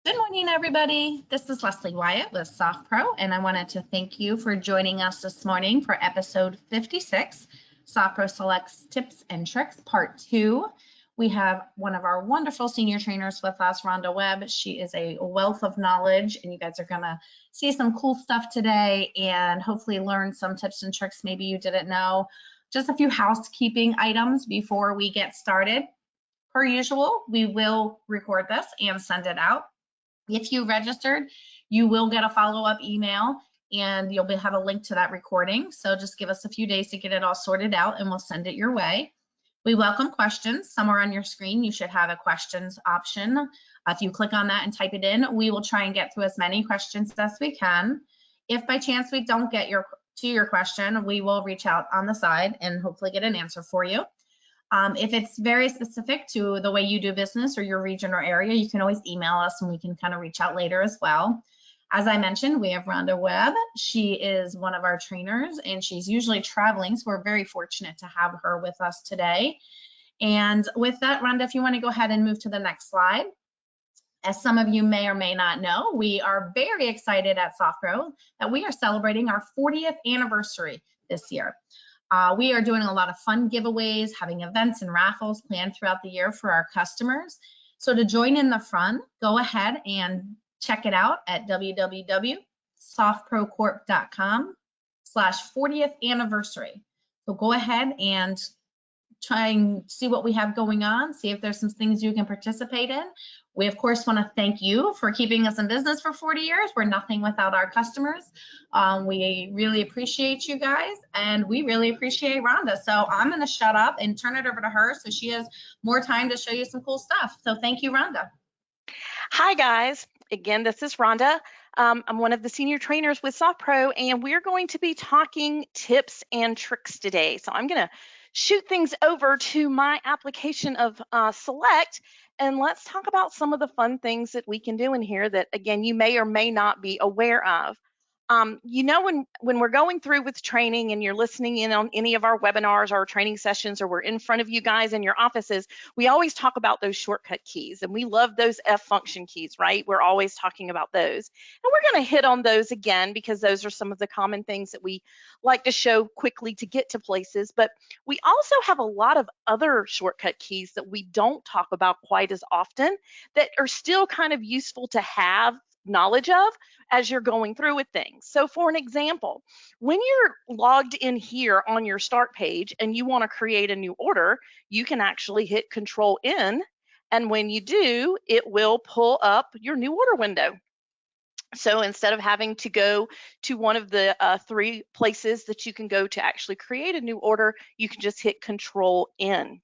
Good morning, everybody. This is Leslie Wyatt with SoftPro, and I wanted to thank you for joining us this morning for episode 56, SoftPro Selects Tips and Tricks, Part 2. We have one of our wonderful senior trainers with us, Rhonda Webb. She is a wealth of knowledge, and you guys are going to see some cool stuff today and hopefully learn some tips and tricks maybe you didn't know. Just a few housekeeping items before we get started. Per usual, we will record this and send it out. If you registered, you will get a follow-up email and you'll have a link to that recording. So just give us a few days to get it all sorted out and we'll send it your way. We welcome questions. Somewhere on your screen, you should have a questions option. If you click on that and type it in, we will try and get through as many questions as we can. If by chance we don't get to your question, we will reach out on the side and hopefully get an answer for you. If it's very specific to the way you do business or your region or area, you can always email us and we can kind of reach out later as well. As I mentioned, we have Rhonda Webb. She is one of our trainers and she's usually traveling, so we're very fortunate to have her with us today. And with that, Rhonda, if you want to go ahead and move to the next slide. As some of you may or may not know, we are very excited at SoftPro that we are celebrating our 40th anniversary this year. We are doing a lot of fun giveaways, having events and raffles planned throughout the year for our customers. So to join in the fun, go ahead and check it out at www.softprocorp.com/40th anniversary. So go ahead and try and see what we have going on, see if there's some things you can participate in. We, of course, want to thank you for keeping us in business for 40 years. We're nothing without our customers. We really appreciate you guys, and we really appreciate Rhonda. So I'm going to shut up and turn it over to her so she has more time to show you some cool stuff. So thank you, Rhonda. Hi, guys. Again, this is Rhonda. I'm one of the senior trainers with SoftPro, and we're going to be talking tips and tricks today. So I'm going to shoot things over to my application of Select, and let's talk about some of the fun things that we can do in here that, again, you may or may not be aware of. You know, when we're going through with training and you're listening in on any of our webinars or training sessions, or we're in front of you guys in your offices, we always talk about those shortcut keys, and we love those F function keys, right? We're always talking about those. And we're going to hit on those again because those are some of the common things that we like to show quickly to get to places. But we also have a lot of other shortcut keys that we don't talk about quite as often that are still kind of useful to have knowledge of as you're going through with things. So for an example, when you're logged in here on your start page and you want to create a new order, you can actually hit Control N, and when you do, it will pull up your new order window. So instead of having to go to one of the 3 places that you can go to actually create a new order, you can just hit Control N.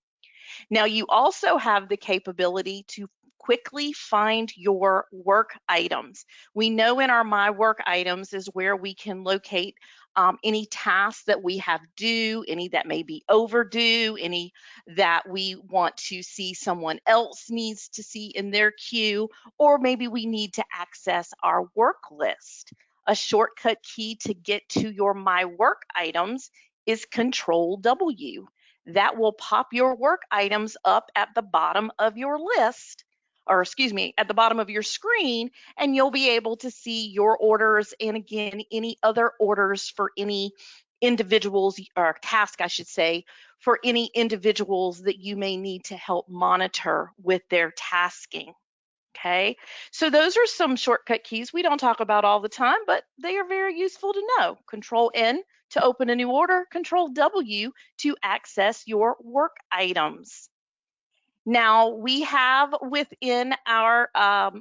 Now you also have the capability to quickly find your work items. We know in our My Work items is where we can locate any tasks that we have due, any that may be overdue, any that we want to see someone else needs to see in their queue, or maybe we need to access our work list. A shortcut key to get to your My Work items is Control W. That will pop your work items up at the bottom of your list, or excuse me, at the bottom of your screen, and you'll be able to see your orders and, again, any other orders for any individuals, or task, I should say, for any individuals that you may need to help monitor with their tasking. Okay, so those are some shortcut keys we don't talk about all the time, but they are very useful to know. Control N to open a new order, Control W to access your work items. Now we have within our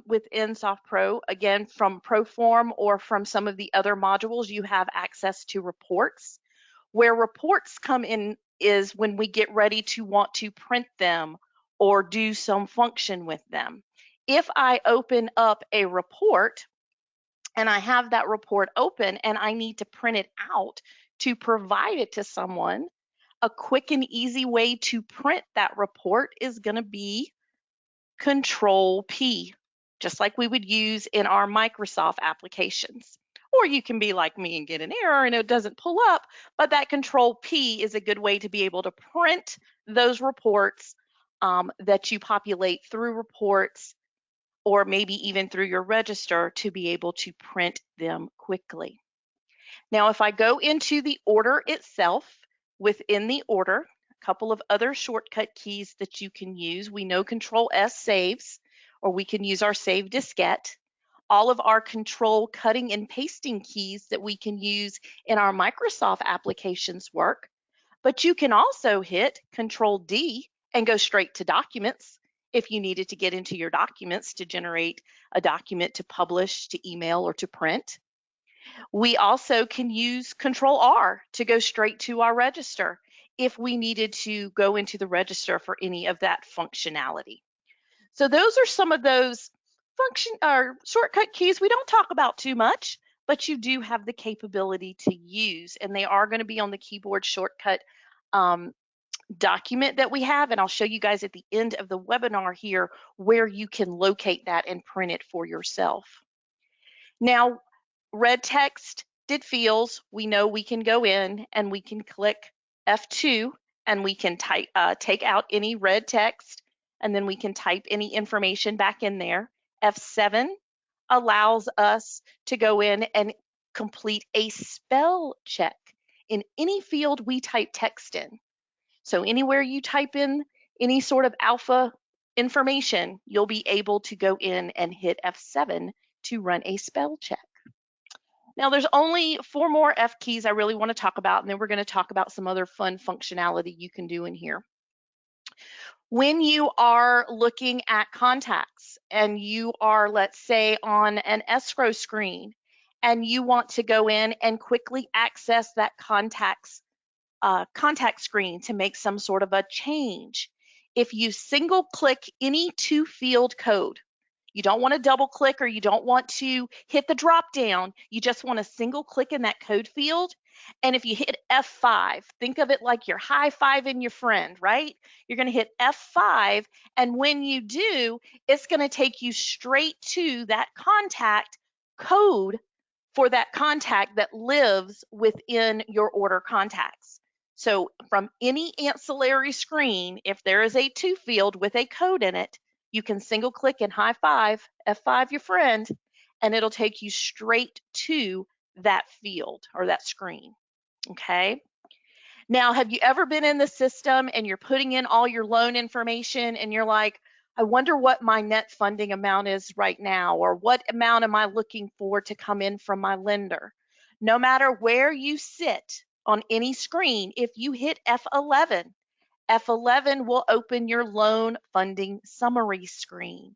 within SoftPro, again, from Proform or from some of the other modules, you have access to reports. Where reports come in is when we get ready to want to print them or do some function with them. If I open up a report and I have that report open and I need to print it out to provide it to someone, a quick and easy way to print that report is going to be Control P, just like we would use in our Microsoft applications. Or you can be like me and get an error and it doesn't pull up, but that Control P is a good way to be able to print those reports that you populate through reports or maybe even through your register to be able to print them quickly. Now, if I go into the order itself, within the order, a couple of other shortcut keys that you can use. We know Control S saves, or we can use our save diskette. All of our control cutting and pasting keys that we can use in our Microsoft applications work. But you can also hit Control D and go straight to documents if you needed to get into your documents to generate a document to publish, to email, or to print. We also can use Control R to go straight to our register if we needed to go into the register for any of that functionality. So those are some of those function or shortcut keys we don't talk about too much, but you do have the capability to use, and they are going to be on the keyboard shortcut document that we have, and I'll show you guys at the end of the webinar here where you can locate that and print it for yourself. Now, red text, did fields, we know we can go in and we can click F2 and we can type, take out any red text, and then we can type any information back in there. F7 allows us to go in and complete a spell check in any field we type text in. So anywhere you type in any sort of alpha information, you'll be able to go in and hit F7 to run a spell check. Now there's only 4 more F keys I really want to talk about, and then we're going to talk about some other fun functionality you can do in here. When you are looking at contacts and you are, let's say, on an escrow screen and you want to go in and quickly access that contact screen to make some sort of a change, if you single click any 2-field code, you don't want to double click or you don't want to hit the drop down, you just want to single click in that code field. And if you hit F5, think of it like you're high-fiving your friend, right? You're going to hit F5, and when you do, it's going to take you straight to that contact code for that contact that lives within your order contacts. So from any ancillary screen, if there is a 2-field with a code in it, you can single click and high five, F5 your friend, and it'll take you straight to that field or that screen, okay? Now, have you ever been in the system and you're putting in all your loan information and you're like, I wonder what my net funding amount is right now, or what amount am I looking for to come in from my lender? No matter where you sit on any screen, if you hit F11, F11 will open your loan funding summary screen.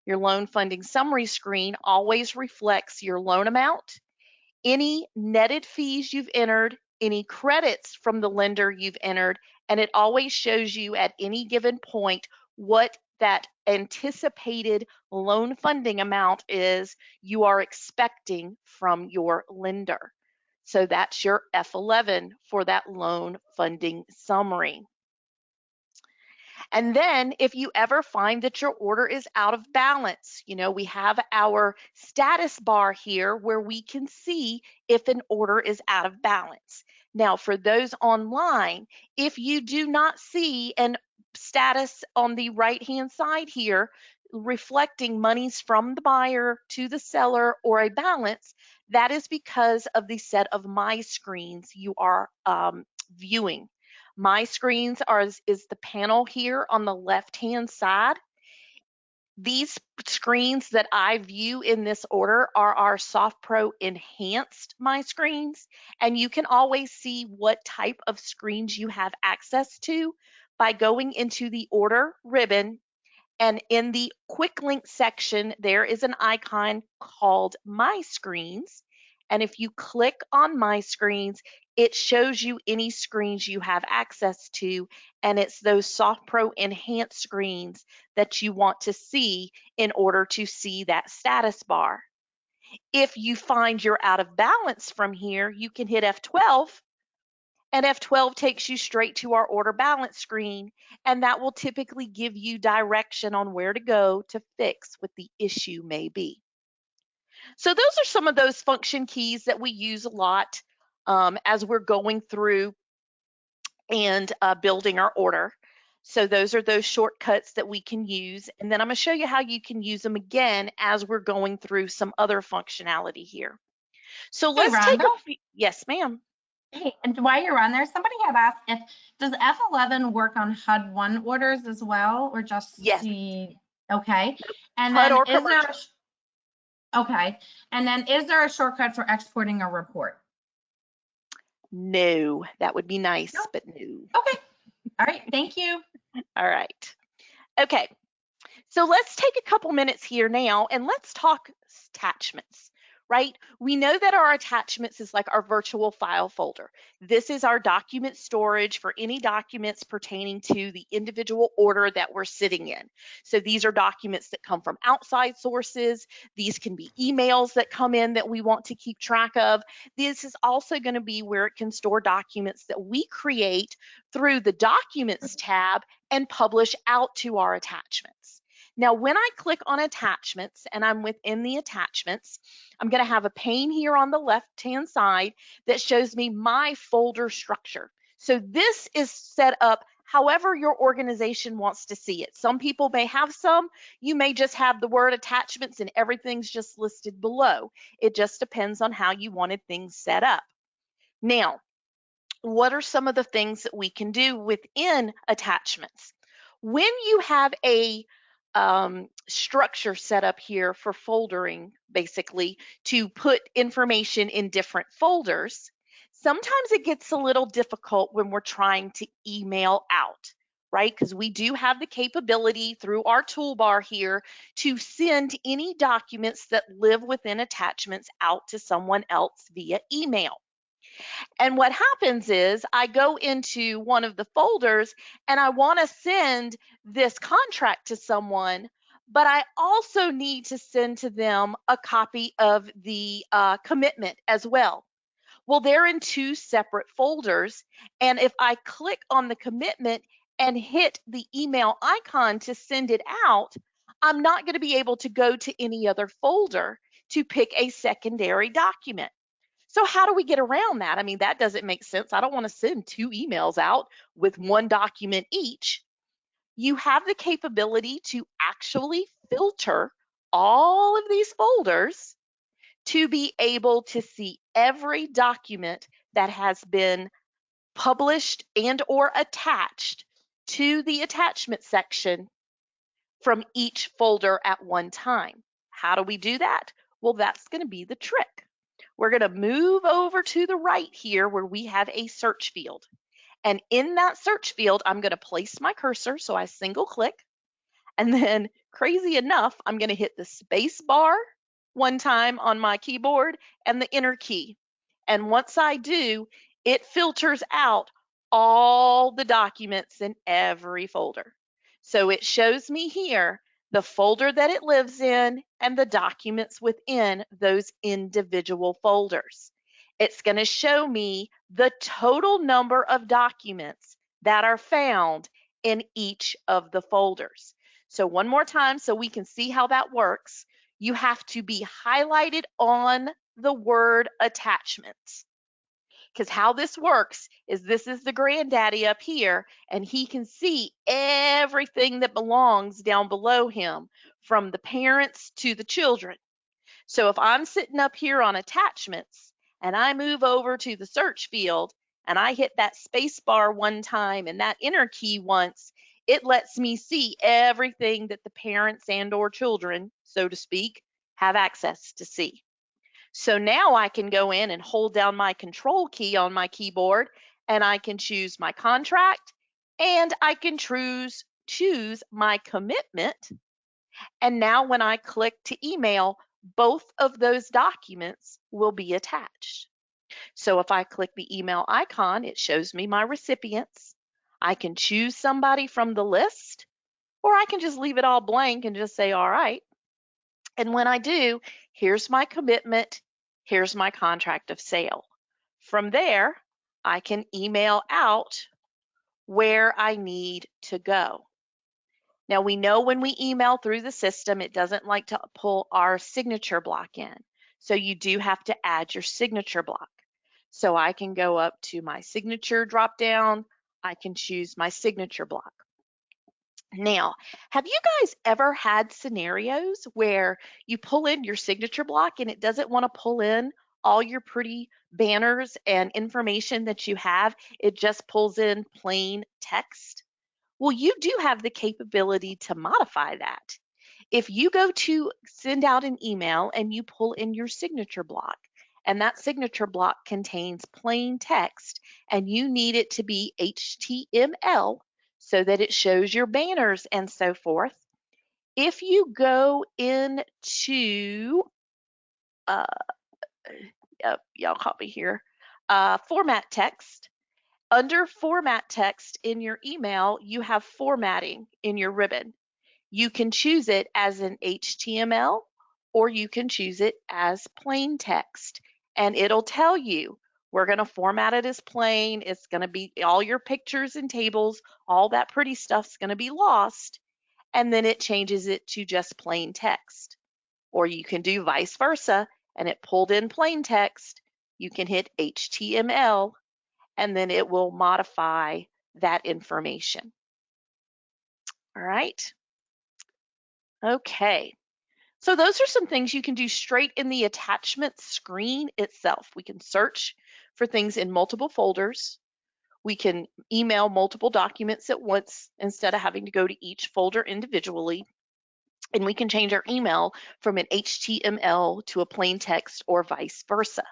Your loan funding summary screen always reflects your loan amount, any netted fees you've entered, any credits from the lender you've entered, and it always shows you at any given point what that anticipated loan funding amount is you are expecting from your lender. So that's your F11 for that loan funding summary. And then if you ever find that your order is out of balance, you know, we have our status bar here where we can see if an order is out of balance. Now, for those online, if you do not see an status on the right-hand side here reflecting monies from the buyer to the seller or a balance, that is because of the set of My Screens you are viewing. My Screens is the panel here on the left-hand side. These screens that I view in this order are our SoftPro Enhanced My Screens, and you can always see what type of screens you have access to by going into the order ribbon, and in the quick link section, there is an icon called My Screens. And if you click on My Screens, it shows you any screens you have access to, and it's those SoftPro Enhanced screens that you want to see in order to see that status bar. If you find you're out of balance from here, you can hit F12, and F12 takes you straight to our order balance screen, and that will typically give you direction on where to go to fix what the issue may be. So those are some of those function keys that we use a lot as we're going through and building our order. So those are those shortcuts that we can use. And then I'm going to show you how you can use them again as we're going through some other functionality here. So Hey, let's take Rhonda. a few, yes, ma'am. Hey, and while you're on there, somebody had asked if does F11 work on HUD1 orders as well, or just Yes, the okay? And HUD then or is there commercial. okay? And then is there a shortcut for exporting a report? No, that would be No. nice, but no. Okay. All right. Thank you. All right. Okay. So let's take a couple minutes here now and let's talk attachments, right? We know that our attachments is like our virtual file folder. This is our document storage for any documents pertaining to the individual order that we're sitting in. So these are documents that come from outside sources. These can be emails that come in that we want to keep track of. This is also going to be where it can store documents that we create through the Documents tab and publish out to our attachments. Now, when I click on attachments and I'm within the attachments, I'm going to have a pane here on the left-hand side that shows me my folder structure. So this is set up however your organization wants to see it. Some people may have some. You may just have the word attachments and everything's just listed below. It just depends on how you wanted things set up. Now, what are some of the things that we can do within attachments? When you have a structure set up here for foldering, basically, to put information in different folders, sometimes it gets a little difficult when we're trying to email out, right? Because we do have the capability through our toolbar here to send any documents that live within attachments out to someone else via email. And what happens is I go into one of the folders and I want to send this contract to someone, but I also need to send to them a copy of the commitment as well. Well, they're in two separate folders. And if I click on the commitment and hit the email icon to send it out, I'm not going to be able to go to any other folder to pick a secondary document. So how do we get around that? I mean, that doesn't make sense. I don't want to send two emails out with one document each. You have the capability to actually filter all of these folders to be able to see every document that has been published and or attached to the attachment section from each folder at one time. How do we do that? Well, that's going to be the trick. We're going to move over to the right here where we have a search field. And in that search field, I'm going to place my cursor. So I single click. And then crazy enough, I'm going to hit the space bar one time on my keyboard and the enter key. And once I do, it filters out all the documents in every folder. So it shows me here the folder that it lives in and the documents within those individual folders. It's going to show me the total number of documents that are found in each of the folders. So one more time so we can see how that works. You have to be highlighted on the word attachments. Because how this works is this is the granddaddy up here, and he can see everything that belongs down below him, from the parents to the children. So if I'm sitting up here on attachments and I move over to the search field and I hit that space bar one time and that enter key once, it lets me see everything that the parents and or children, so to speak, have access to see. So now I can go in and hold down my control key on my keyboard and I can choose my contract and I can choose my commitment. And now when I click to email, both of those documents will be attached. So if I click the email icon, it shows me my recipients. I can choose somebody from the list, or I can just leave it all blank and just say, all right. And when I do, here's my commitment, here's my contract of sale. From there, I can email out where I need to go. Now we know when we email through the system, it doesn't like to pull our signature block in. So you do have to add your signature block. So I can go up to my signature drop down. I can choose my signature block. Now, have you guys ever had scenarios where you pull in your signature block and it doesn't want to pull in all your pretty banners and information that you have? It just pulls in plain text. Well, you do have the capability to modify that. If you go to send out an email and you pull in your signature block, and that signature block contains plain text, and you need it to be HTML so that it shows your banners and so forth. If you go into, y'all caught me here, format text, under format text in your email, you have formatting in your ribbon. You can choose it as an HTML or you can choose it as plain text, and it'll tell you we're going to format it as plain. It's going to be all your pictures and tables, all that pretty stuff's going to be lost, and then it changes it to just plain text. Or you can do vice versa, and it pulled in plain text. You can hit HTML, and then it will modify that information. All right. Okay. So those are some things you can do straight in the attachment screen itself. We can search for things in multiple folders. We can email multiple documents at once instead of having to go to each folder individually. And we can change our email from an HTML to a plain text or vice versa.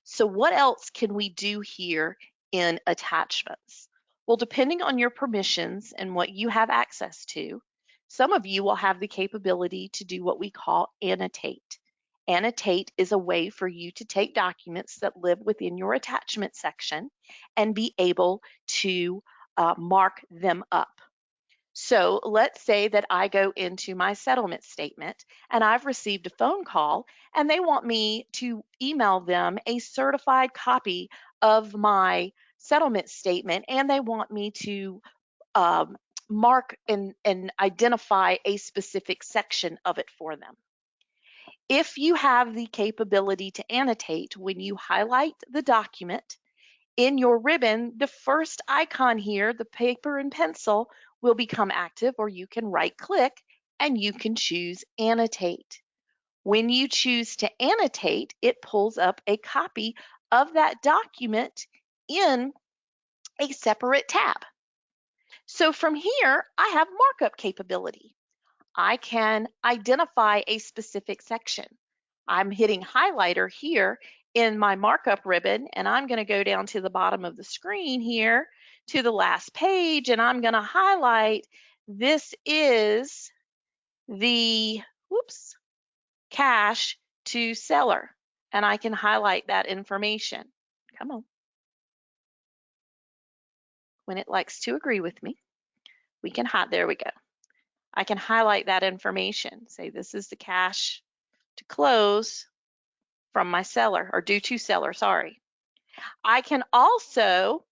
So what else can we do here in attachments? Well, depending on your permissions and what you have access to, some of you will have the capability to do what we call annotate. Annotate is a way for you to take documents that live within your attachment section and be able to mark them up. So let's say that I go into my settlement statement and I've received a phone call and they want me to email them a certified copy of my settlement statement, and they want me to mark and identify a specific section of it for them. If you have the capability to annotate, when you highlight the document, in your ribbon, the first icon here, the paper and pencil, will become active, or you can right click and you can choose annotate. When you choose to annotate, it pulls up a copy of that document in a separate tab. So from here, I have markup capability. I can identify a specific section. I'm hitting highlighter here in my markup ribbon, and I'm going to go down to the bottom of the screen here to the last page, and I'm going to highlight this is the cash to seller, and I can highlight that information. Come on. When it likes to agree with me, we can there we go. I can highlight that information. Say this is the cash to close from my seller, or due to seller, sorry. I can also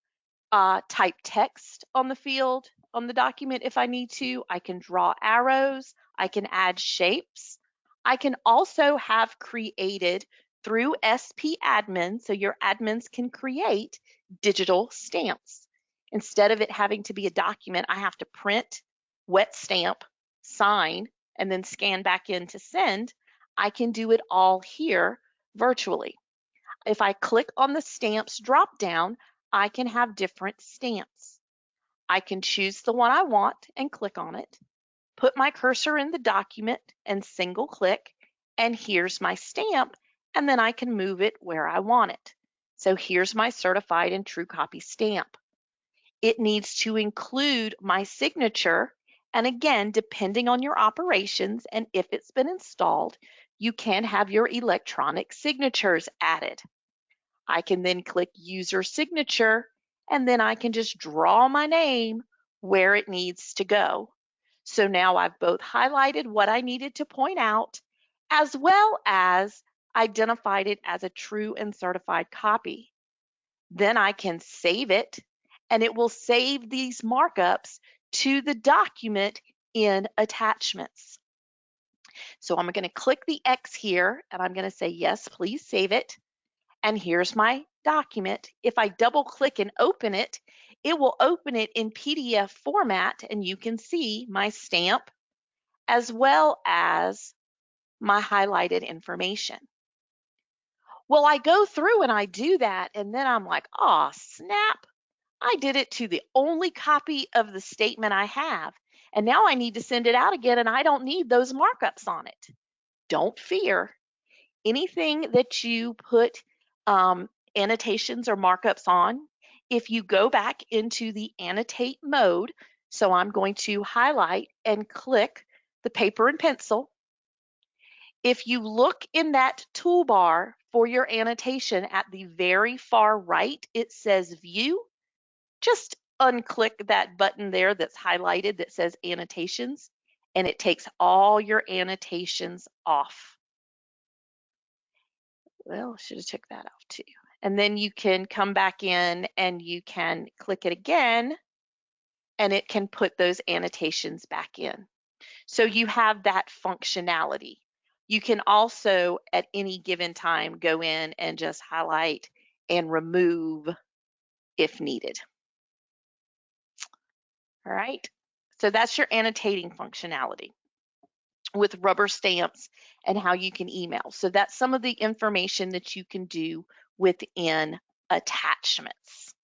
type text on the field, on the document if I need to. I can draw arrows. I can add shapes. I can also have created through SP admin, so your admins can create digital stamps. Instead of it having to be a document, I have to print, wet stamp, sign, and then scan back in to send. I can do it all here virtually. If I click on the stamps drop down, I can have different stamps. I can choose the one I want and click on it, put my cursor in the document and single click, and here's my stamp, and then I can move it where I want it. So here's my certified and true copy stamp. It needs to include my signature, and again, depending on your operations and if it's been installed, you can have your electronic signatures added. I can then click user signature, and then I can just draw my name where it needs to go. So now I've both highlighted what I needed to point out, as well as identified it as a true and certified copy. Then I can save it, and it will save these markups to the document in attachments. So I'm going to click the X here, and I'm going to say, yes, please save it. And here's my document. If I double click and open it, it will open it in PDF format, and you can see my stamp as well as my highlighted information. Well, I go through and I do that, and then I'm like, oh, snap. I did it to the only copy of the statement I have, and now I need to send it out again, and I don't need those markups on it. Don't fear. Anything that you put annotations or markups on, if you go back into the annotate mode, so I'm going to highlight and click the paper and pencil. If you look in that toolbar for your annotation at the very far right, it says View. Just unclick that button there that's highlighted that says Annotations, and it takes all your annotations off. Well, should have took that off too. And then you can come back in and you can click it again, and it can put those annotations back in. So you have that functionality. You can also at any given time go in and just highlight and remove if needed. All right, so that's your annotating functionality with rubber stamps and how you can email. So that's some of the information that you can do within attachments.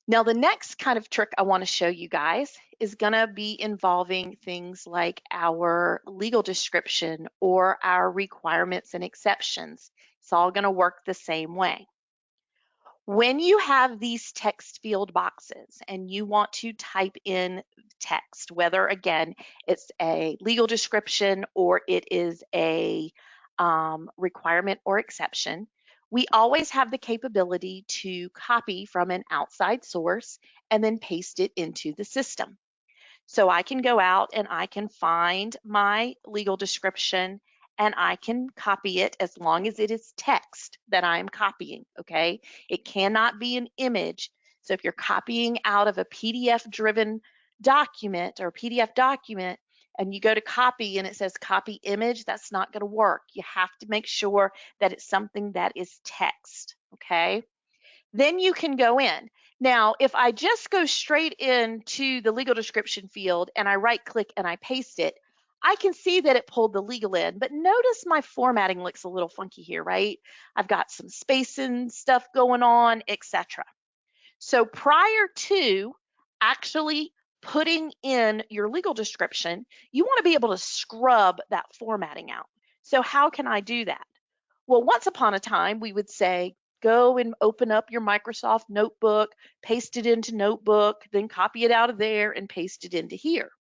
Now, the next kind of trick I want to show you guys is going to be involving things like our legal description or our requirements and exceptions. It's all going to work the same way. When you have these text field boxes and you want to type in text, whether again it's a legal description or it is a requirement or exception, we always have the capability to copy from an outside source and then paste it into the system. So I can go out and I can find my legal description and I can copy it as long as it is text that I'm copying, okay? It cannot be an image. So if you're copying out of a PDF-driven document or PDF document and you go to copy and it says copy image, that's not going to work. You have to make sure that it's something that is text, okay? Then you can go in. Now, if I just go straight into the legal description field and I right click and I paste it, I can see that it pulled the legal in, but notice my formatting looks a little funky here, right? I've got some spacing stuff going on, etc. So prior to actually putting in your legal description, you want to be able to scrub that formatting out. So how can I do that? Well, once upon a time, we would say, go and open up your Microsoft Notebook, paste it into Notebook, then copy it out of there and paste it into here.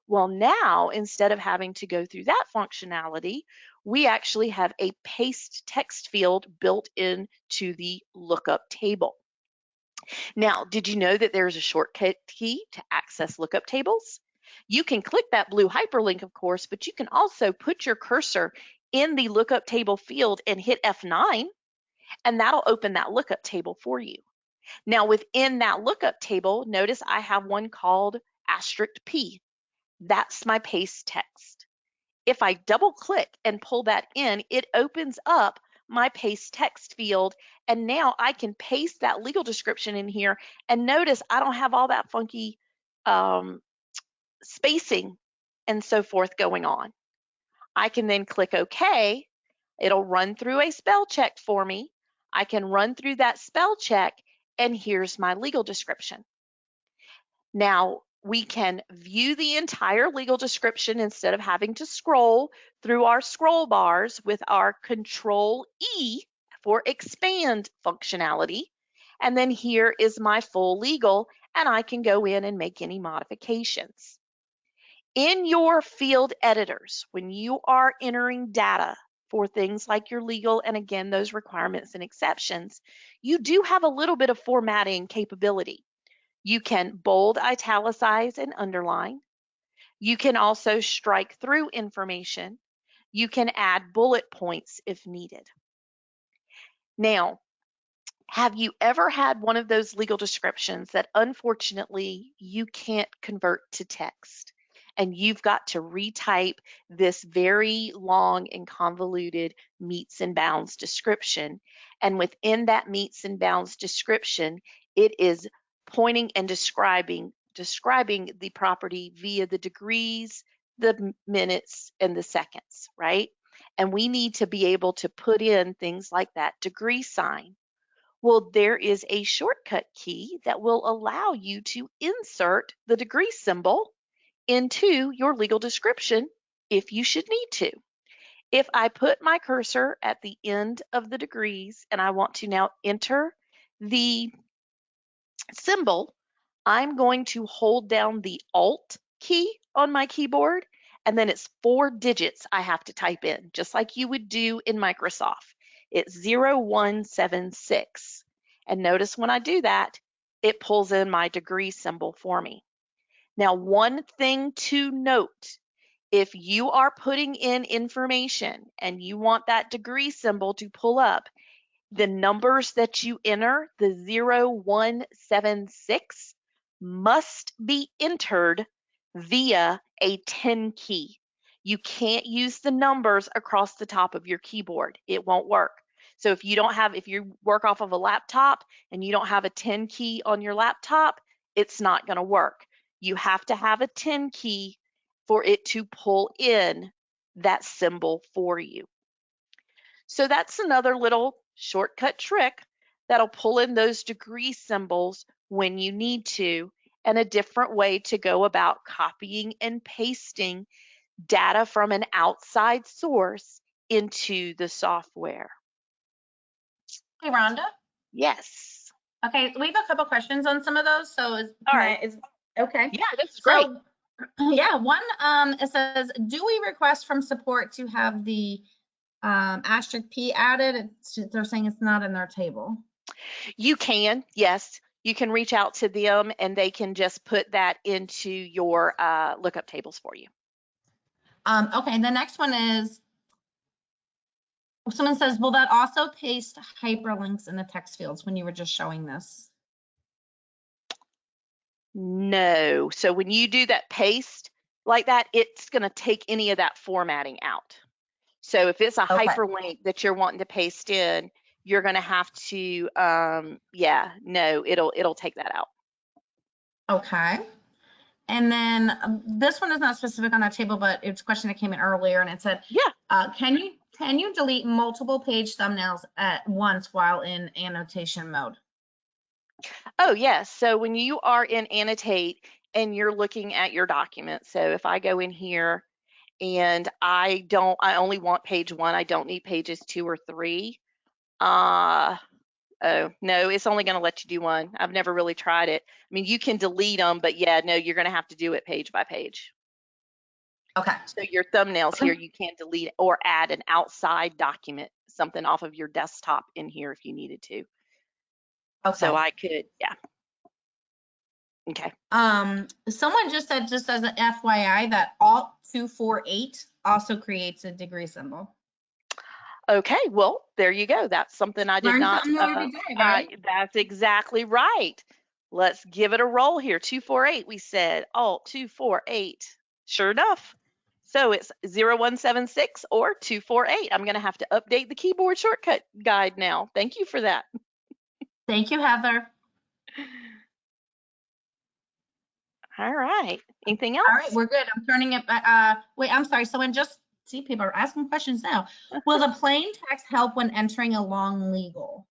Well, now, instead of having to go through that functionality, we actually have a paste text field built into the lookup table. Now, did you know that there's a shortcut key to access lookup tables? You can click that blue hyperlink, of course, but you can also put your cursor in the lookup table field and hit F9, and that'll open that lookup table for you. Now, within that lookup table, notice I have one called *P. That's my paste text. If I double click and pull that in, it opens up my paste text field, and now I can paste that legal description in here, and notice I don't have all that funky spacing and so forth going on. I can then click OK. It'll run through a spell check for me. I can run through that spell check, and here's my legal description. Now, we can view the entire legal description instead of having to scroll through our scroll bars with our Control-E for expand functionality. And then here is my full legal, and I can go in and make any modifications. In your field editors, when you are entering data for things like your legal and again, those requirements and exceptions, you do have a little bit of formatting capability. You can bold, italicize, and underline. You can also strike through information. You can add bullet points if needed. Now, have you ever had one of those legal descriptions that unfortunately you can't convert to text and you've got to retype this very long and convoluted meets and bounds description, and within that meets and bounds description, It is pointing and describing the property via the degrees, the minutes, and the seconds, right? And we need to be able to put in things like that degree sign. Well, there is a shortcut key that will allow you to insert the degree symbol into your legal description if you should need to. If I put my cursor at the end of the degrees and I want to now enter the symbol, I'm going to hold down the Alt key on my keyboard, and then it's 4 digits I have to type in, just like you would do in Microsoft. It's 0176. And notice when I do that, it pulls in my degree symbol for me. Now, one thing to note, if you are putting in information and you want that degree symbol to pull up, the numbers that you enter, the 0176, must be entered via a 10 key. You can't use the numbers across the top of your keyboard. It won't work. So if you work off of a laptop and you don't have a 10 key on your laptop, it's not going to work. You have to have a 10 key for it to pull in that symbol for you. So that's another little shortcut trick that'll pull in those degree symbols when you need to, and a different way to go about copying and pasting data from an outside source into the software. Hey, Rhonda. Yes. Okay, we have a couple questions on some of those. So okay. Yeah, that's great. Yeah, one it says, do we request from support to have the asterisk P added? They're saying it's not in their table. You can, yes. You can reach out to them and they can just put that into your lookup tables for you. Okay, the next one is, someone says, will that also paste hyperlinks in the text fields when you were just showing this? No. So when you do that paste like that, it's going to take any of that formatting out. So if it's a hyperlink that you're wanting to paste in, you're going to have to, it'll take that out. Okay. And then this one is not specific on that table, but it's a question that came in earlier, and it said, can you delete multiple page thumbnails at once while in annotation mode? Oh, yes. So when you are in Annotate and you're looking at your document, so if I go in here and I only want page 1, I don't need pages 2 or 3. Oh, no, it's only going to let you do 1. I've never really tried it. I mean, you can delete them, but yeah, no, you're going to have to do it page by page. Okay. So your thumbnails here, you can't delete or add an outside document, something off of your desktop in here if you needed to. Okay. So I could, yeah. Okay. Someone just said, just as an FYI, that Alt 248 also creates a degree symbol. Okay, well, there you go. That's something I did Learn not. Something every day, right? That's exactly right. Let's give it a roll here. 248, we said. Alt 248. Sure enough. So it's 0176 or 248. I'm going to have to update the keyboard shortcut guide now. Thank you for that. Thank you, Heather. All right. Anything else? All right, we're good. I'm turning it back. Wait, I'm sorry. Someone just, see, people are asking questions now. Will the plain text help when entering a long legal?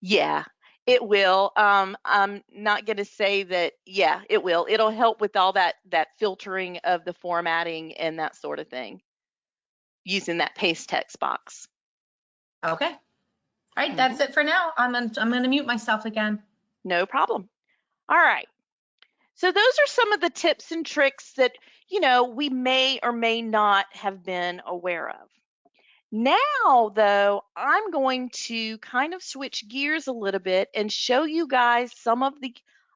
Yeah, it will. I'm not going to say that. Yeah, it will. It'll help with all that filtering of the formatting and that sort of thing using that paste text box. Okay. All right, that's it for now. I'm going to mute myself again. No problem. All right. So those are some of the tips and tricks that, we may or may not have been aware of. Now, though, I'm going to kind of switch gears a little bit and show you guys some of the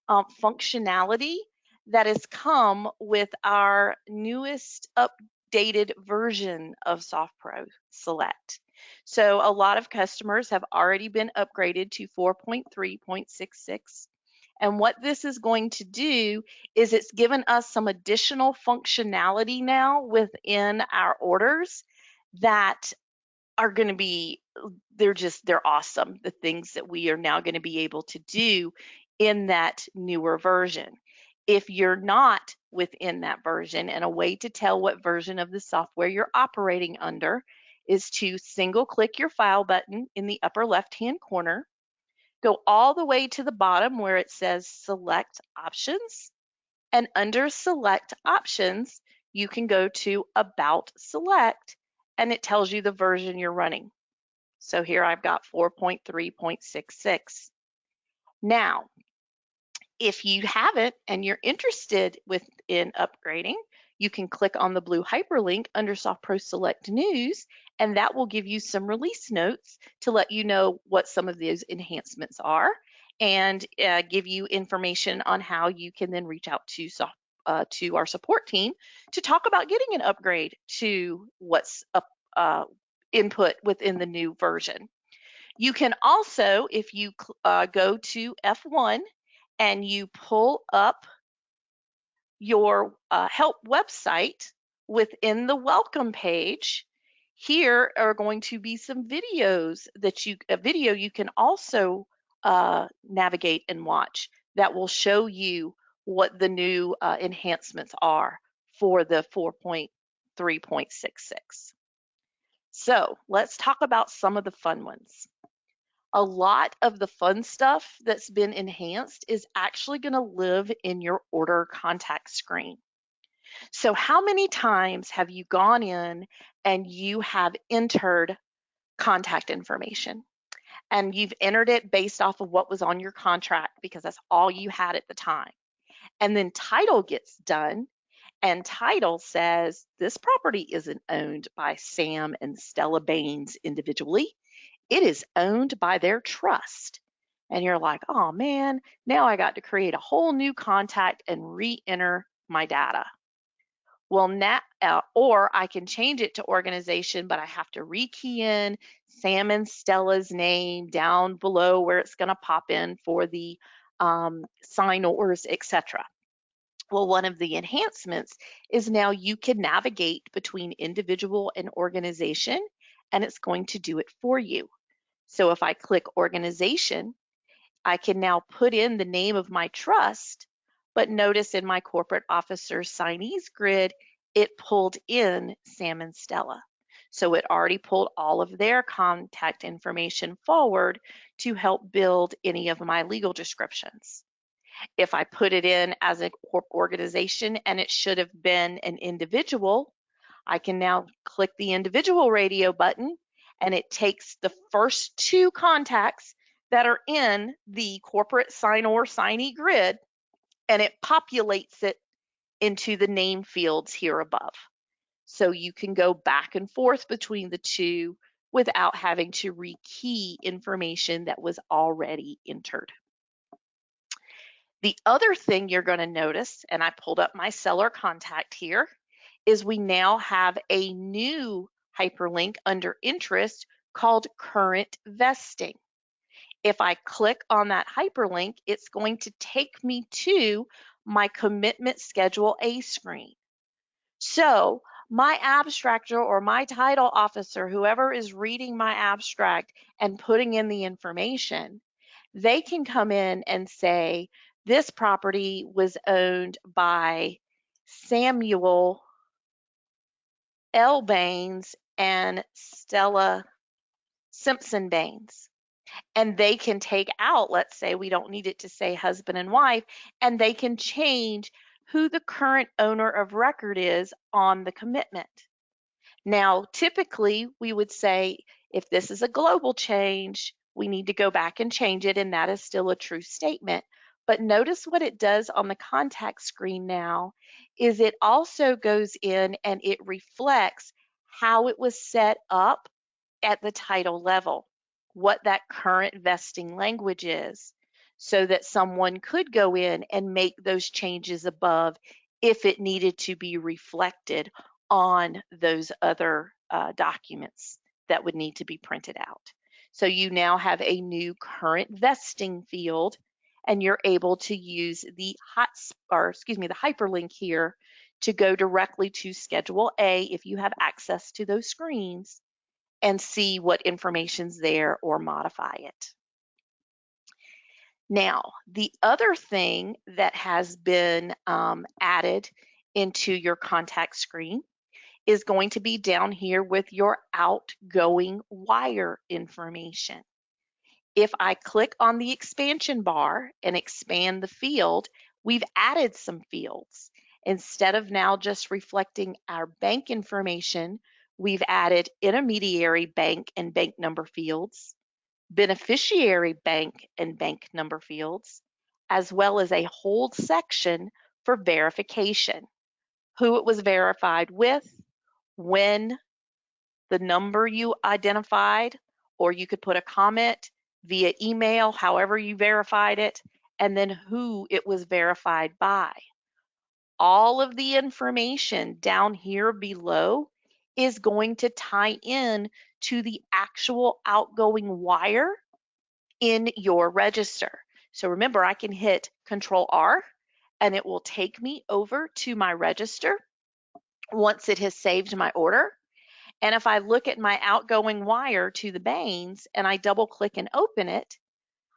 functionality that has come with our newest updated version of SoftPro Select. So a lot of customers have already been upgraded to 4.3.66. And what this is going to do is it's given us some additional functionality now within our orders that are going to be they're awesome, the things that we are now going to be able to do in that newer version. If you're not within that version, and a way to tell what version of the software you're operating under is to single click your file button in the upper left hand corner, go all the way to the bottom where it says select options, and under select options you can go to about select, and it tells you the version you're running. So here I've got 4.3.66. Now, if you haven't and you're interested in upgrading, you can click on the blue hyperlink under SoftPro Select News, and that will give you some release notes to let you know what some of those enhancements are, and give you information on how you can then reach out to our support team to talk about getting an upgrade to what's input within the new version. You can also, if you go to F1 and you pull up your help website within the welcome page, here are going to be some videos that a video you can also navigate and watch that will show you what the new enhancements are for the 4.3.66. So let's talk about some of the fun ones. A lot of the fun stuff that's been enhanced is actually going to live in your order contact screen. So how many times have you gone in and you have entered contact information, and you've entered it based off of what was on your contract because that's all you had at the time, and then title gets done and title says this property isn't owned by Sam and Stella Baines individually, it is owned by their trust. And you're like, oh man, now I got to create a whole new contact and re-enter my data. Well, now, or I can change it to organization, but I have to rekey in Sam and Stella's name down below where it's going to pop in for the signors, etc. Well, one of the enhancements is now you can navigate between individual and organization, and it's going to do it for you. So if I click organization, I can now put in the name of my trust, but notice in my corporate officer signees grid, it pulled in Sam and Stella. So it already pulled all of their contact information forward to help build any of my legal descriptions. If I put it in as an organization and it should have been an individual, I can now click the individual radio button, and it takes the first two contacts that are in the corporate signee grid, and it populates it into the name fields here above. So you can go back and forth between the two without having to rekey information that was already entered. The other thing you're going to notice, and I pulled up my seller contact here, is we now have a new hyperlink under interest called current vesting. If I click on that hyperlink, it's going to take me to my commitment schedule A screen. So my abstractor or my title officer, whoever is reading my abstract and putting in the information, they can come in and say, this property was owned by Samuel L. Baines and Stella Simpson Baines. And they can take out, let's say we don't need it to say husband and wife, and they can change who the current owner of record is on the commitment. Now, typically we would say if this is a global change, we need to go back and change it, and that is still a true statement. But notice what it does on the contact screen now is it also goes in and it reflects how it was set up at the title level, what that current vesting language is, so that someone could go in and make those changes above if it needed to be reflected on those other documents that would need to be printed out. So you now have a new current vesting field, and you're able to use the hyperlink here to go directly to Schedule A if you have access to those screens, and see what information's there or modify it. Now, the other thing that has been added into your contact screen is going to be down here with your outgoing wire information. If I click on the expansion bar and expand the field, we've added some fields. Instead of now just reflecting our bank information, we've added intermediary bank and bank number fields, beneficiary bank and bank number fields, as well as a hold section for verification. Who it was verified with, when, the number you identified, or you could put a comment via email, however you verified it, and then who it was verified by. All of the information down here below is going to tie in to the actual outgoing wire in your register. So remember, I can hit Control R and it will take me over to my register once it has saved my order. And if I look at my outgoing wire to the Bains and I double click and open it,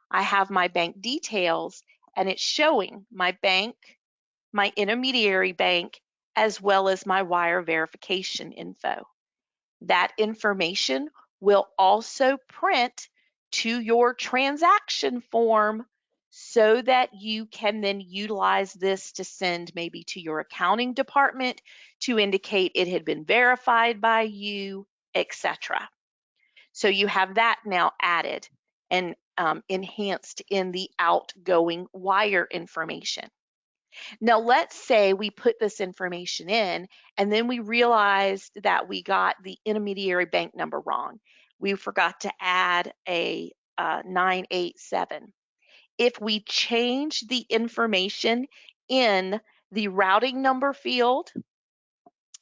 I have my bank details and it's showing my bank, my intermediary bank, as well as my wire verification info. That information will also print to your transaction form so that you can then utilize this to send maybe to your accounting department to indicate it had been verified by you, etc. So you have that now added and enhanced in the outgoing wire information. Now, let's say we put this information in and then we realized that we got the intermediary bank number wrong. We forgot to add a 987. If we change the information in the routing number field,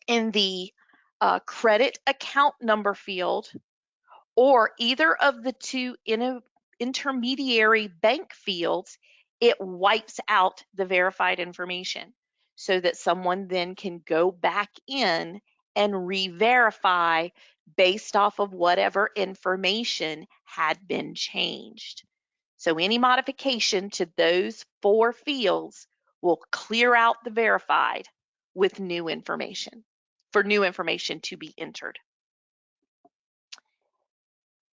in the credit account number field, or either of the two intermediary bank fields, it wipes out the verified information so that someone then can go back in and re-verify based off of whatever information had been changed. So any modification to those 4 fields will clear out the verified with new information, for new information to be entered.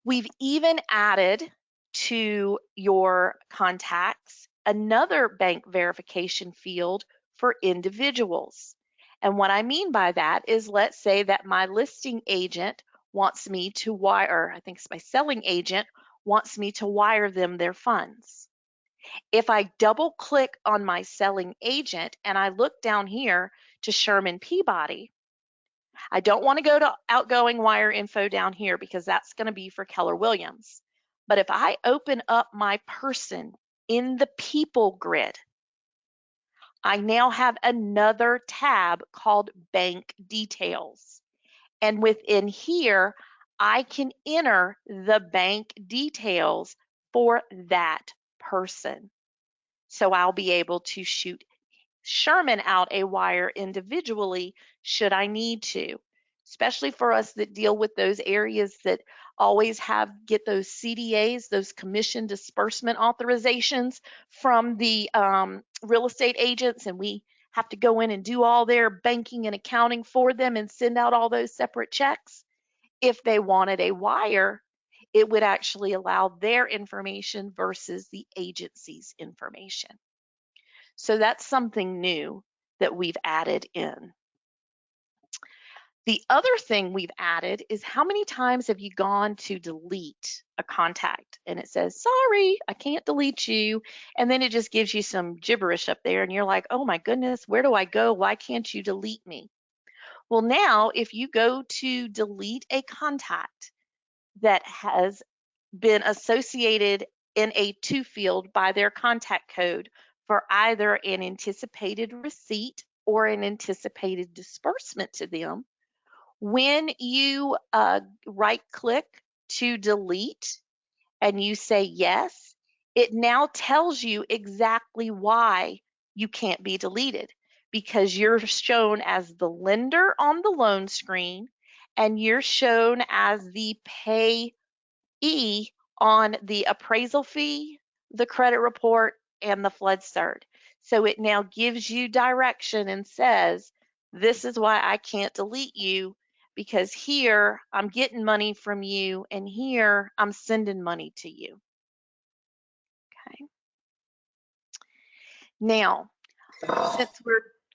We've even added to your contacts another bank verification field for individuals. And what I mean by that is, let's say that my listing agent wants me to wire, I think it's my selling agent wants me to wire them their funds. If I double click on my selling agent and I look down here to Sherman Peabody, I don't want to go to outgoing wire info down here because that's going to be for Keller Williams. But if I open up my person in the people grid, I now have another tab called bank details. And within here, I can enter the bank details for that person. So I'll be able to shoot Sherman out a wire individually should I need to, especially for us that deal with those areas that always get those CDAs, those commission disbursement authorizations from the real estate agents, and we have to go in and do all their banking and accounting for them and send out all those separate checks. If they wanted a wire, it would actually allow their information versus the agency's information. So that's something new that we've added in. The other thing we've added is, how many times have you gone to delete a contact and it says, sorry, I can't delete you. And then it just gives you some gibberish up there and you're like, oh my goodness, where do I go? Why can't you delete me? Well, now if you go to delete a contact that has been associated in a to field by their contact code for either an anticipated receipt or an anticipated disbursement to them, when you right click to delete and you say yes, it now tells you exactly why you can't be deleted, because you're shown as the lender on the loan screen and you're shown as the payee on the appraisal fee, the credit report, and the flood cert. So it now gives you direction and says, this is why I can't delete you, because here I'm getting money from you and here I'm sending money to you. Okay. Now, since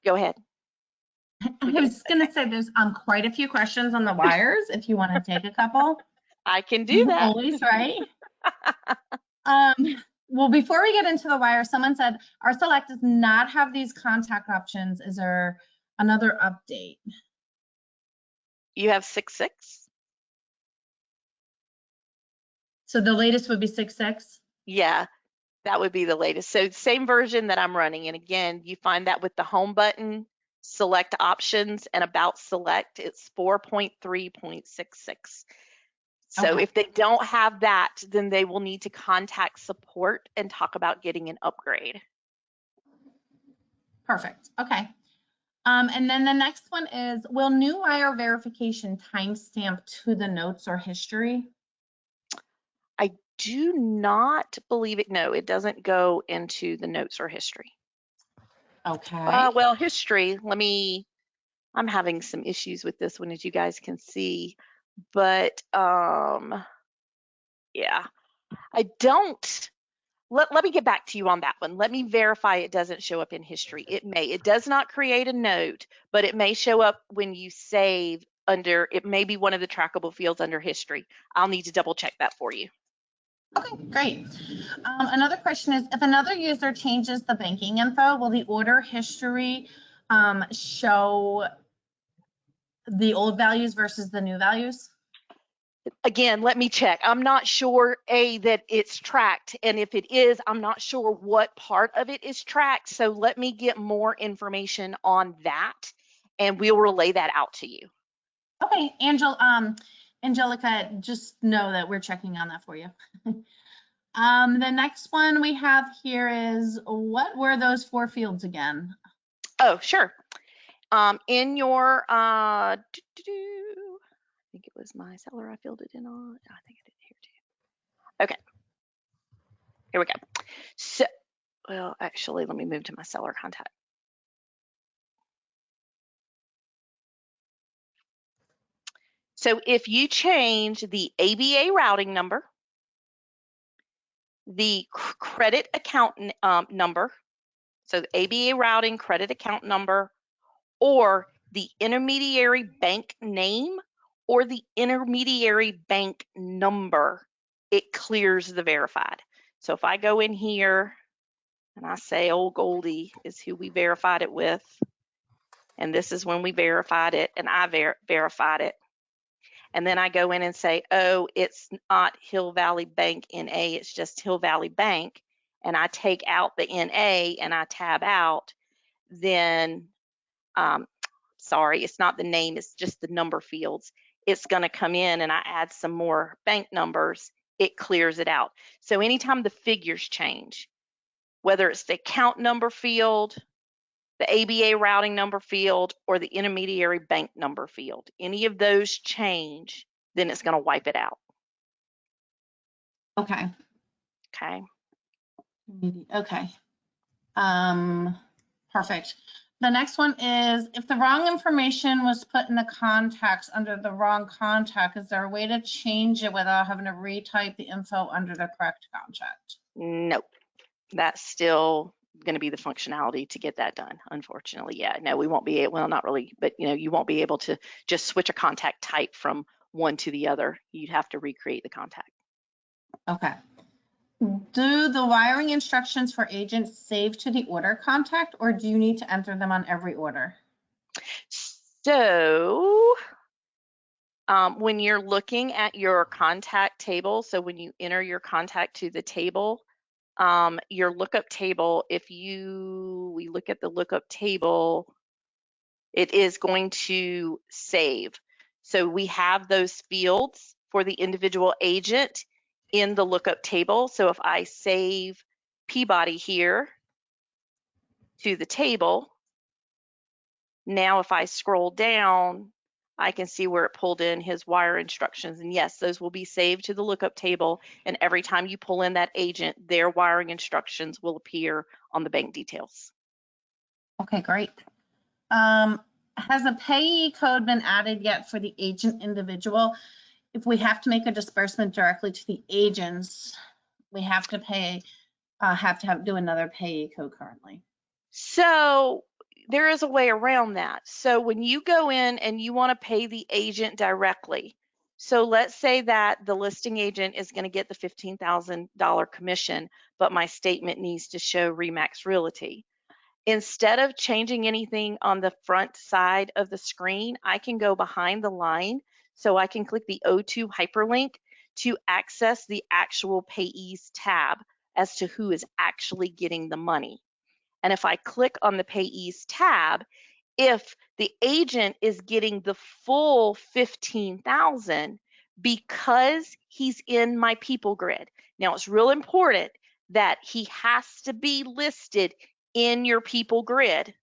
go ahead. I was going to say there's quite a few questions on the wires if you want to take a couple. I can do that. Always, right? Well, before we get into the wire, someone said our select does not have these contact options. Is there another update? You have 6.6? So the latest would be 6.6? Yeah, that would be the latest. So same version that I'm running. And again, you find that with the home button, select options, and about select, it's 4.3.66. So Okay. if they don't have that, then they will need to contact support and talk about getting an upgrade. Perfect. Okay. And then the next one is, will new wire verification timestamp to the notes or history? I do not believe it. No, it doesn't go into the notes or history. Okay. Well, history, I'm having some issues with this one, as you guys can see, but yeah, I don't. Let me get back to you on that one. Let me verify it doesn't show up in history. It may. It does not create a note, but it may show up when you save under, it may be one of the trackable fields under history. I'll need to double check that for you. Okay, great. Another question is, if another user changes the banking info, will the order history show the old values versus the new values? Again, let me check. I'm not sure, that it's tracked, and if it is, I'm not sure what part of it is tracked. So let me get more information on that, and we'll relay that out to you. Okay, Angelica, just know that we're checking on that for you. The next one we have here is, what were those 4 fields again? Oh, sure. In your, I think it was my seller I filled it in on. I think I did it here too. Okay. Here we go. So, well, actually, let me move to my seller contact. So if you change the ABA routing number, the credit account number, so the ABA routing credit account number, or the intermediary bank name, or the intermediary bank number, it clears the verified. So if I go in here and I say Old Goldie is who we verified it with, and this is when we verified it, and I verified it, and then I go in and say, oh, it's not Hill Valley Bank NA, it's just Hill Valley Bank, and I take out the NA and I tab out, then, sorry, it's not the name, it's just the number fields. It's going to come in and I add some more bank numbers, it clears it out. So anytime the figures change, whether it's the account number field, the ABA routing number field, or the intermediary bank number field, any of those change, then it's going to wipe it out. Okay. Okay. Okay. Perfect. The next one is, if the wrong information was put in the contacts under the wrong contact, is there a way to change it without having to retype the info under the correct contact? Nope. That's still going to be the functionality to get that done. Unfortunately, yeah, no, we won't be able, well, not really, but you won't be able to just switch a contact type from one to the other. You'd have to recreate the contact. Okay. Do the wiring instructions for agents save to the order contact, or do you need to enter them on every order? So when you're looking at your contact table, so when you enter your contact to the table, your lookup table, we look at the lookup table, it is going to save. So we have those fields for the individual agent in the lookup table. So if I save Peabody here to the table, now if I scroll down, I can see where it pulled in his wire instructions. And yes, those will be saved to the lookup table. And every time you pull in that agent, their wiring instructions will appear on the bank details. Okay, great. Has a payee code been added yet for the agent individual? If we have to make a disbursement directly to the agents, we have to do another payee code currently. So there is a way around that. So when you go in and you want to pay the agent directly, so let's say that the listing agent is going to get the $15,000 commission, but my statement needs to show Remax Realty. Instead of changing anything on the front side of the screen, I can go behind the line. So I can click the O2 hyperlink to access the actual payees tab as to who is actually getting the money. And if I click on the payees tab, if the agent is getting the full 15,000 because he's in my people grid. Now it's real important that he has to be listed in your people grid.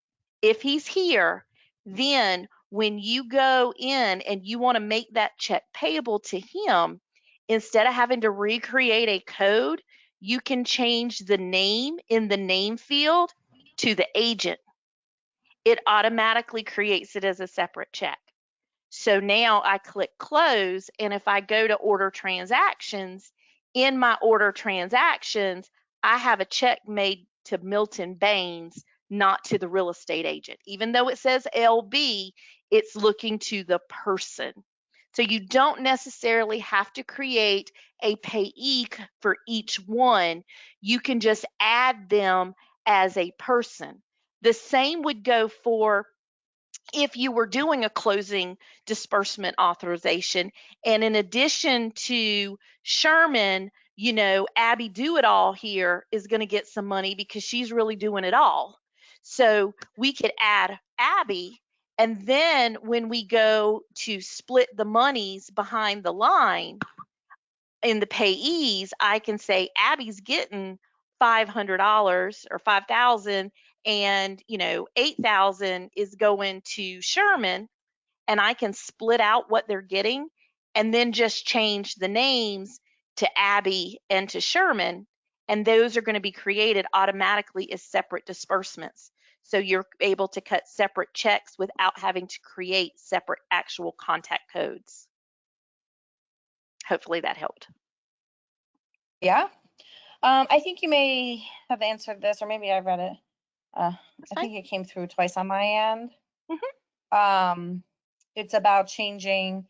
If he's here, then when you go in and you want to make that check payable to him, instead of having to recreate a code, you can change the name in the name field to the agent. It automatically creates it as a separate check. So now I click close, and if I go to order transactions, in my order transactions, I have a check made to Milton Baines, not to the real estate agent. Even though it says LB, it's looking to the person. So you don't necessarily have to create a payee for each one. You can just add them as a person. The same would go for if you were doing a closing disbursement authorization, and in addition to Sherman, you know, Abby Do It All here is going to get some money because she's really doing it all. So we could add Abby, and then when we go to split the monies behind the line in the payees, I can say Abby's getting $500 or 5,000, and you know 8,000 is going to Sherman, and I can split out what they're getting and then just change the names to Abby and to Sherman, and those are going to be created automatically as separate disbursements. So you're able to cut separate checks without having to create separate actual contact codes. Hopefully that helped. Yeah. I think you may have answered this, or maybe I read it. I think it came through twice on my end. It's about changing,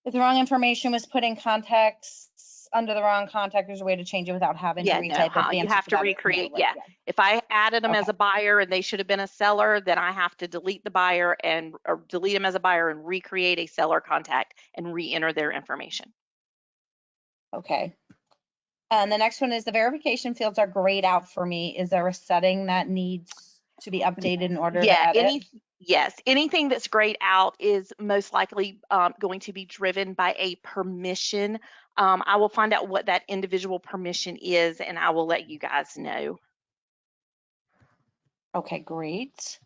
if the wrong information was put in contacts under the wrong contact, there's a way to change it without having to retype it. You have to recreate. Yeah. If I added them as a buyer and they should have been a seller, then I have to delete the buyer and or delete them as a buyer and recreate a seller contact and re-enter their information. Okay. And the next one is the verification fields are grayed out for me. Is there a setting that needs to be updated in order to edit? Yes, anything that's grayed out is most likely going to be driven by a permission. I will find out what that individual permission is, and I will let you guys know. Okay, great.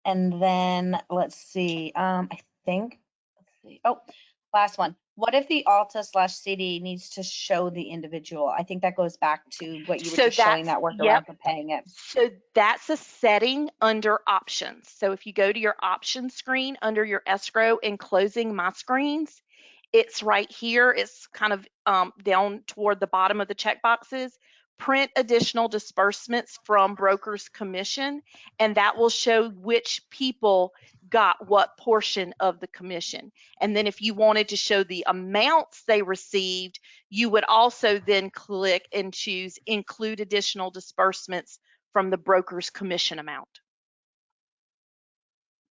And then let's see. I think. Let's see. Oh, last one. What if the Alta/CD needs to show the individual? I think that goes back to what you were just showing, that workaround for paying it. So that's a setting under options. So if you go to your options screen under your escrow and closing my screens, it's right here. It's kind of down toward the bottom of the checkboxes. Print additional disbursements from broker's commission, and that will show which people got what portion of the commission. And then if you wanted to show the amounts they received, you would also then click and choose include additional disbursements from the broker's commission amount.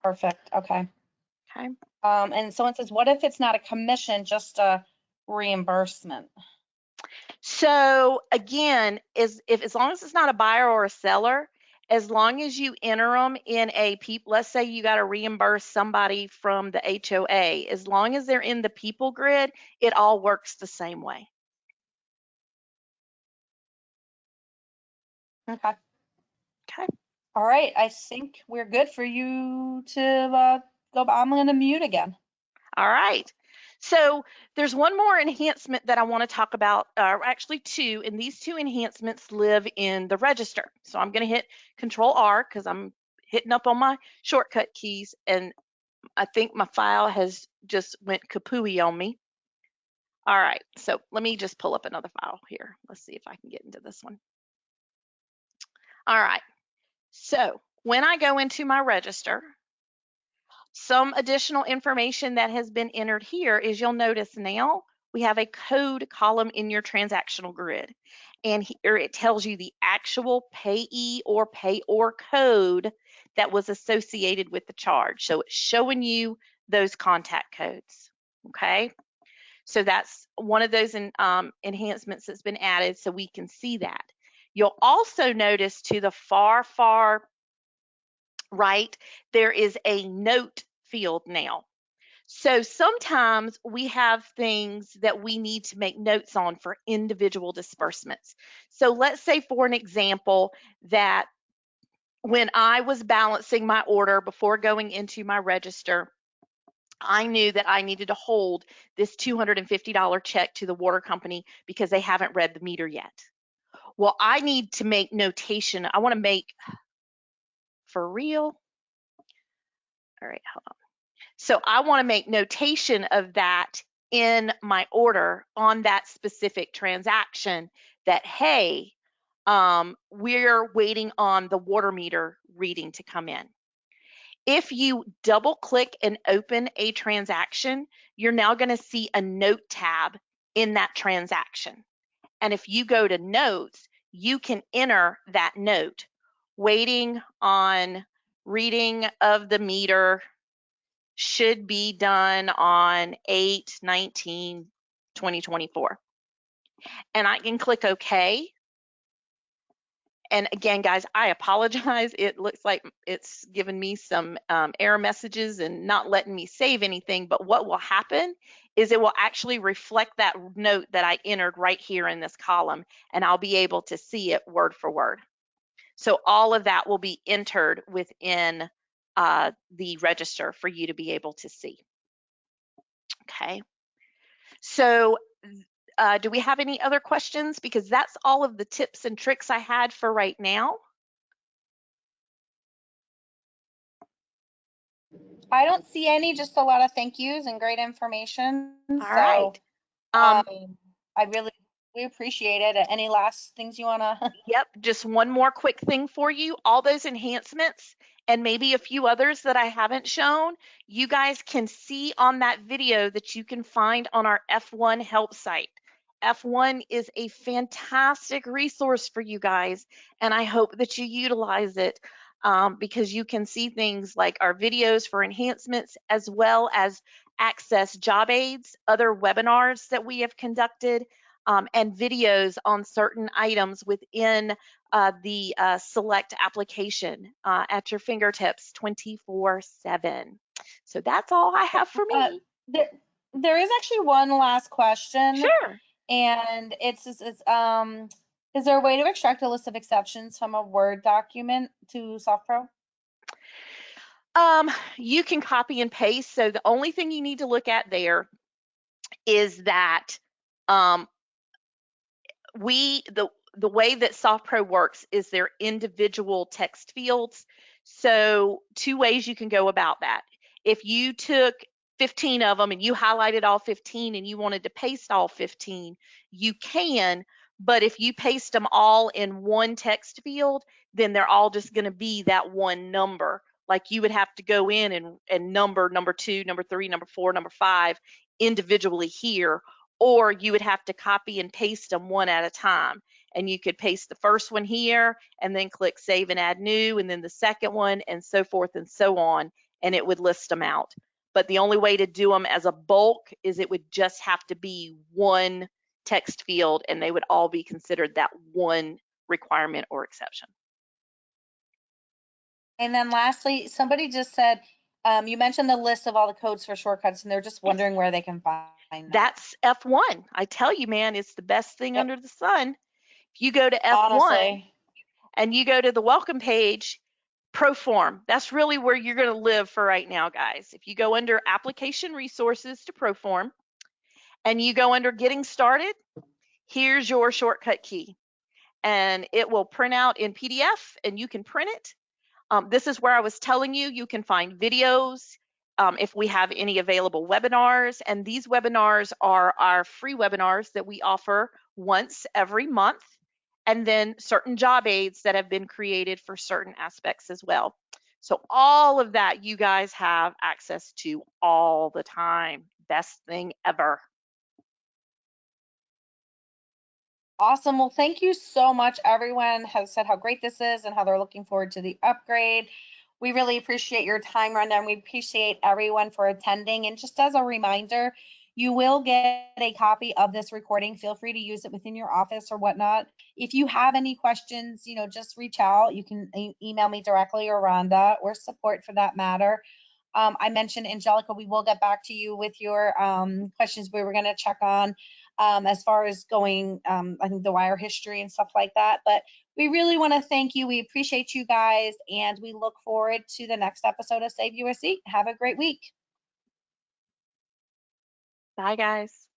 Perfect. Okay. Okay. And someone says, what if it's not a commission, just a reimbursement? So again, as long as it's not a buyer or a seller, as long as you enter them in let's say you got to reimburse somebody from the HOA, as long as they're in the people grid, it all works the same way. Okay. Okay. All right. I think we're good for you to go. I'm going to mute again. All right. So there's one more enhancement that I want to talk about, actually two, and these two enhancements live in the register. So I'm going to hit Control R because I'm hitting up on my shortcut keys, and I think my file has just went kapooey on me. All right, so let me just pull up another file here. Let's see if I can get into this one. All right, so when I go into my register, some additional information that has been entered here is you'll notice now we have a code column in your transactional grid. And here it tells you the actual payee or payor code that was associated with the charge. So it's showing you those contact codes, okay? So that's one of those enhancements that's been added so we can see that. You'll also notice to the far right, there is a note field now. So sometimes we have things that we need to make notes on for individual disbursements. So let's say, for an example, that when I was balancing my order before going into my register, I knew that I needed to hold this $250 check to the water company because they haven't read the meter yet. Well, I need to make notation. I want to make, for real. All right, hold on. So I want to make notation of that in my order on that specific transaction that, hey, we're waiting on the water meter reading to come in. If you double click and open a transaction, you're now going to see a note tab in that transaction. And if you go to notes, you can enter that note, waiting on reading of the meter, should be done on 8/19/2024. And I can click OK. And again, guys, I apologize. It looks like it's given me some error messages and not letting me save anything. But what will happen is it will actually reflect that note that I entered right here in this column, and I'll be able to see it word for word. So all of that will be entered within the register for you to be able to see. Okay. So do we have any other questions? Because that's all of the tips and tricks I had for right now. I don't see any, just a lot of thank yous and great information. All right. We appreciate it. Any last things you want to? Yep, just one more quick thing for you. All those enhancements and maybe a few others that I haven't shown, you guys can see on that video that you can find on our F1 help site. F1 is a fantastic resource for you guys, and I hope that you utilize it because you can see things like our videos for enhancements, as well as access job aids, other webinars that we have conducted, and videos on certain items within the select application at your fingertips 24/7. So that's all I have for me. There is actually one last question. Sure. And is there a way to extract a list of exceptions from a Word document to SoftPro? You can copy and paste. So the only thing you need to look at there is that the way that SoftPro works is they're individual text fields. So two ways you can go about that. If you took 15 of them and you highlighted all 15 and you wanted to paste all 15, you can, but if you paste them all in one text field, then they're all just going to be that one number. Like you would have to go in and number 2, number 3, number 4, number 5 individually here, or you would have to copy and paste them one at a time. And you could paste the first one here and then click save and add new, and then the second one, and so forth and so on, and it would list them out. But the only way to do them as a bulk is it would just have to be one text field, and they would all be considered that one requirement or exception. And then lastly, somebody just said, you mentioned the list of all the codes for shortcuts, and they're just wondering where they can find that. That's F1. I tell you, man, it's the best thing under the sun. If you go to F1 Honestly, and you go to the welcome page, Proform, that's really where you're going to live for right now, guys. If you go under application resources to Proform and you go under getting started, here's your shortcut key, and it will print out in PDF and you can print it. This is where I was telling you, you can find videos if we have any available webinars, and these webinars are our free webinars that we offer once every month, and then certain job aids that have been created for certain aspects as well. So all of that you guys have access to all the time. Best thing ever. Awesome. Well, thank you so much. Everyone has said how great this is and how they're looking forward to the upgrade. We really appreciate your time, Rhonda, and we appreciate everyone for attending. And just as a reminder, you will get a copy of this recording. Feel free to use it within your office or whatnot. If you have any questions, just reach out. You can email me directly or Rhonda, or support for that matter. I mentioned, Angelica, we will get back to you with your questions we were going to check on as far as going, I think the wire history and stuff like that. But we really want to thank you. We appreciate you guys, and we look forward to the next episode of Save You a Seat. Have a great week. Bye, guys.